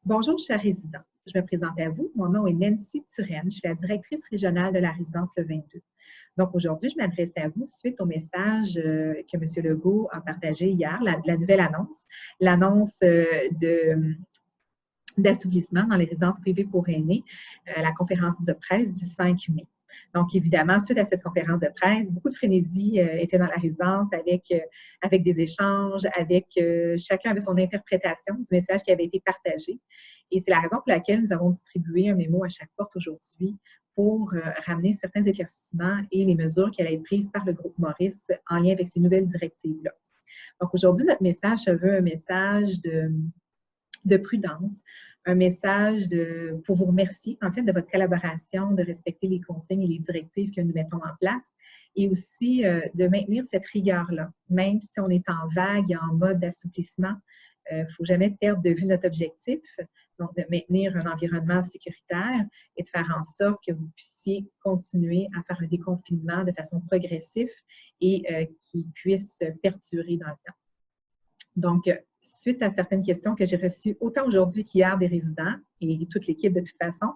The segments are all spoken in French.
Bonjour, chers résidents. Je me présente à vous. Mon nom est Nancy Turenne. Je suis la directrice régionale de la résidence Le 22. Donc, aujourd'hui, je m'adresse à vous suite au message que M. Legault a partagé hier, la nouvelle annonce, l'annonce d'assouplissement dans les résidences privées pour aînés, la conférence de presse du 5 mai. Donc, évidemment, suite à cette conférence de presse, beaucoup de frénésie était dans la résidence avec des échanges, chacun avait son interprétation du message qui avait été partagé. Et c'est la raison pour laquelle nous avons distribué un mémo à chaque porte aujourd'hui pour ramener certains éclaircissements et les mesures qui allaient être prises par le groupe Maurice en lien avec ces nouvelles directives-là. Donc, aujourd'hui, notre message se veut un message de prudence, un message pour vous remercier, en fait, de votre collaboration, de respecter les consignes et les directives que nous mettons en place et aussi de maintenir cette rigueur-là. Même si on est en vague et en mode d'assouplissement, il ne faut jamais perdre de vue notre objectif, donc de maintenir un environnement sécuritaire et de faire en sorte que vous puissiez continuer à faire un déconfinement de façon progressive et qui puisse perdurer dans le temps. Donc, suite à certaines questions que j'ai reçues autant aujourd'hui qu'hier des résidents et toute l'équipe de toute façon,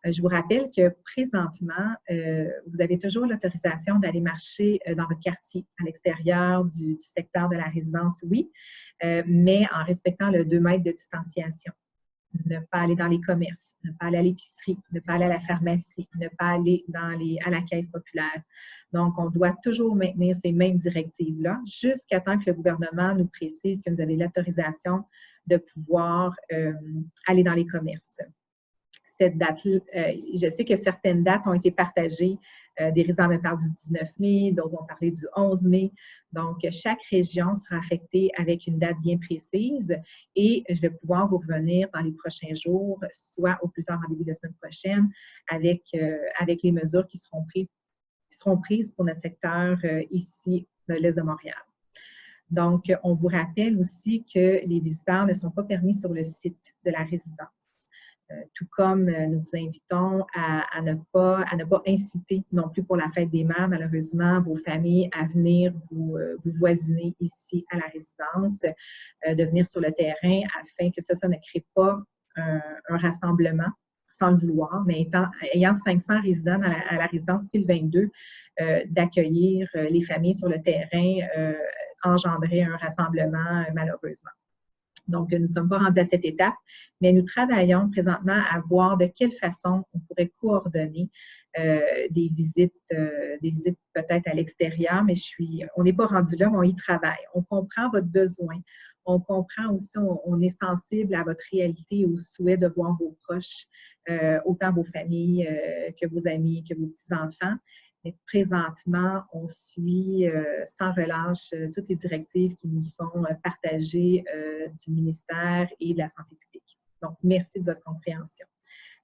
je vous rappelle que présentement, vous avez toujours l'autorisation d'aller marcher dans votre quartier, à l'extérieur du secteur de la résidence, oui, mais en respectant le 2 mètres de distanciation. Ne pas aller dans les commerces, ne pas aller à l'épicerie, ne pas aller à la pharmacie, ne pas aller à la caisse populaire. Donc, on doit toujours maintenir ces mêmes directives-là jusqu'à temps que le gouvernement nous précise que vous avez l'autorisation de pouvoir aller dans les commerces. Cette date, je sais que certaines dates ont été partagées. Des résidents me parlent du 19 mai, d'autres vont parler du 11 mai. Donc, chaque région sera affectée avec une date bien précise et je vais pouvoir vous revenir dans les prochains jours, soit au plus tard en début de semaine prochaine, avec les mesures qui seront prises pour notre secteur ici de l'Est de Montréal. Donc, on vous rappelle aussi que les visiteurs ne sont pas permis sur le site de la résidence. Tout comme nous vous invitons à ne pas inciter non plus pour la fête des mères, malheureusement, vos familles à venir vous voisiner ici à la résidence, de venir sur le terrain afin que ça ne crée pas un rassemblement sans le vouloir, mais ayant 500 résidents à la résidence Style 22, d'accueillir les familles sur le terrain engendrer un rassemblement malheureusement. Donc, nous ne sommes pas rendus à cette étape, mais nous travaillons présentement à voir de quelle façon on pourrait coordonner des visites peut-être à l'extérieur, mais on n'est pas rendu là, mais on y travaille. On comprend votre besoin. On comprend aussi, on est sensible à votre réalité et au souhait de voir vos proches, autant vos familles que vos amis, que vos petits-enfants. Mais présentement, on suit sans relâche toutes les directives qui nous sont partagées du ministère et de la Santé publique. Donc, merci de votre compréhension.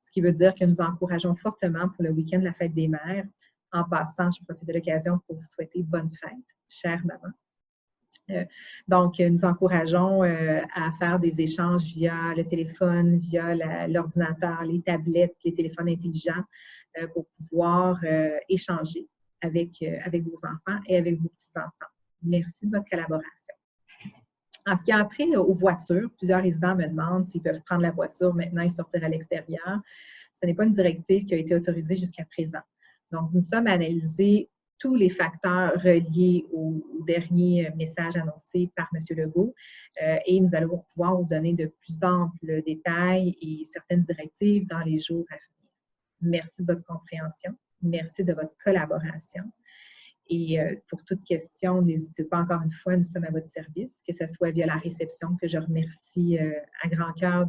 Ce qui veut dire que nous encourageons fortement pour le week-end de la fête des mères. En passant, je profite de l'occasion pour vous souhaiter bonne fête, chère maman. Donc, nous encourageons à faire des échanges via le téléphone, via l'ordinateur, les tablettes, les téléphones intelligents pour pouvoir échanger avec vos enfants et avec vos petits-enfants. Merci de votre collaboration. En ce qui a trait aux voitures, plusieurs résidents me demandent s'ils peuvent prendre la voiture maintenant et sortir à l'extérieur. Ce n'est pas une directive qui a été autorisée jusqu'à présent. Donc, nous sommes analysés tous les facteurs reliés au dernier message annoncé par M. Legault et nous allons pouvoir vous donner de plus amples détails et certaines directives dans les jours à venir. Merci de votre compréhension. Merci de votre collaboration. Et pour toute question, n'hésitez pas encore une fois, nous sommes à votre service, que ce soit via la réception, que je remercie à grand cœur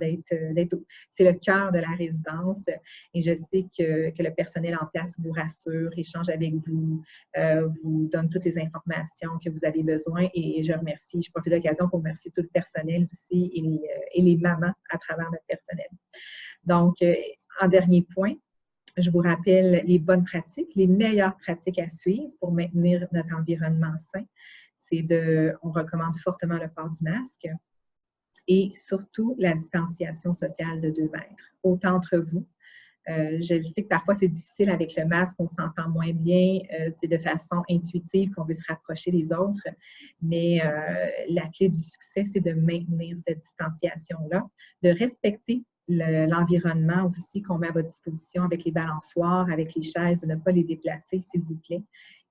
c'est le cœur de la résidence. Et je sais que le personnel en place vous rassure, échange avec vous, vous donne toutes les informations que vous avez besoin. Et je profite de l'occasion pour remercier tout le personnel aussi et les mamans à travers notre personnel. Donc, en dernier point, je vous rappelle les bonnes pratiques, les meilleures pratiques à suivre pour maintenir notre environnement sain. On recommande fortement le port du masque et surtout la distanciation sociale de 2 mètres. Autant entre vous. Je sais que parfois c'est difficile avec le masque, on s'entend moins bien, c'est de façon intuitive qu'on veut se rapprocher des autres, mais la clé du succès, c'est de maintenir cette distanciation-là, de respecter l'environnement aussi qu'on met à votre disposition avec les balançoires, avec les chaises, de ne pas les déplacer, s'il vous plaît.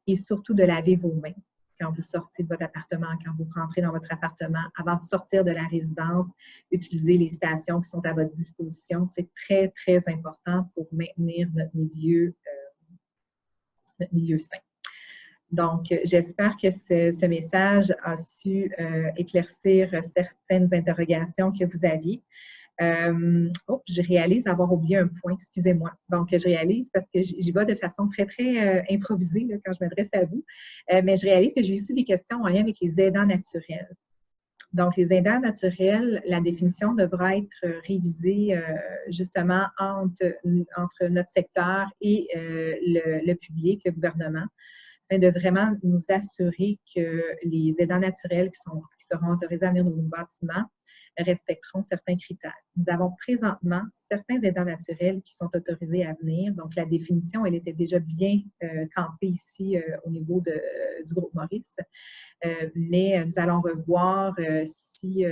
Et surtout de laver vos mains quand vous sortez de votre appartement, quand vous rentrez dans votre appartement. Avant de sortir de la résidence, utilisez les stations qui sont à votre disposition. C'est très, très important pour maintenir notre milieu sain. Donc, j'espère que ce message a su éclaircir certaines interrogations que vous aviez. Je réalise avoir oublié un point, excusez-moi. Donc, je réalise parce que j'y vais de façon très, très improvisée là, quand je m'adresse à vous. Mais je réalise que j'ai aussi des questions en lien avec les aidants naturels. Donc, les aidants naturels, la définition devra être révisée justement entre notre secteur et le public, le gouvernement, afin de vraiment nous assurer que les aidants naturels qui seront autorisés à venir dans nos bâtiments respecteront certains critères. Nous avons présentement certains aidants naturels qui sont autorisés à venir. Donc, la définition, elle était déjà bien campée ici au niveau du groupe Maurice. Mais nous allons revoir si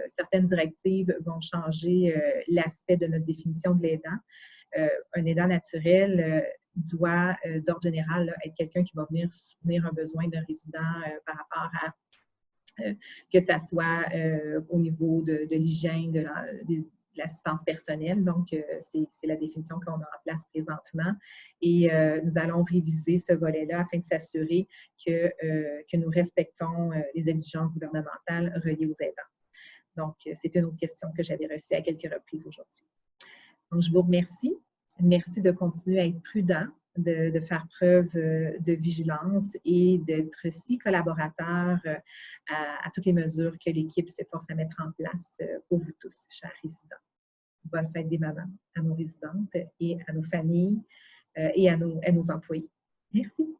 certaines directives vont changer l'aspect de notre définition de l'aidant. Un aidant naturel doit, d'ordre général, là, être quelqu'un qui va venir soutenir un besoin d'un résident par rapport à que ça soit au niveau de l'hygiène, de l'assistance personnelle. Donc, c'est la définition qu'on a en place présentement. Et nous allons réviser ce volet-là afin de s'assurer que nous respectons les exigences gouvernementales reliées aux aidants. Donc, c'est une autre question que j'avais reçue à quelques reprises aujourd'hui. Donc, je vous remercie. Merci de continuer à être prudent, de faire preuve de vigilance et d'être si collaborateur à toutes les mesures que l'équipe s'efforce à mettre en place pour vous tous, chers résidents. Bonne fête des mamans à nos résidentes et à nos familles et à nos employés. Merci.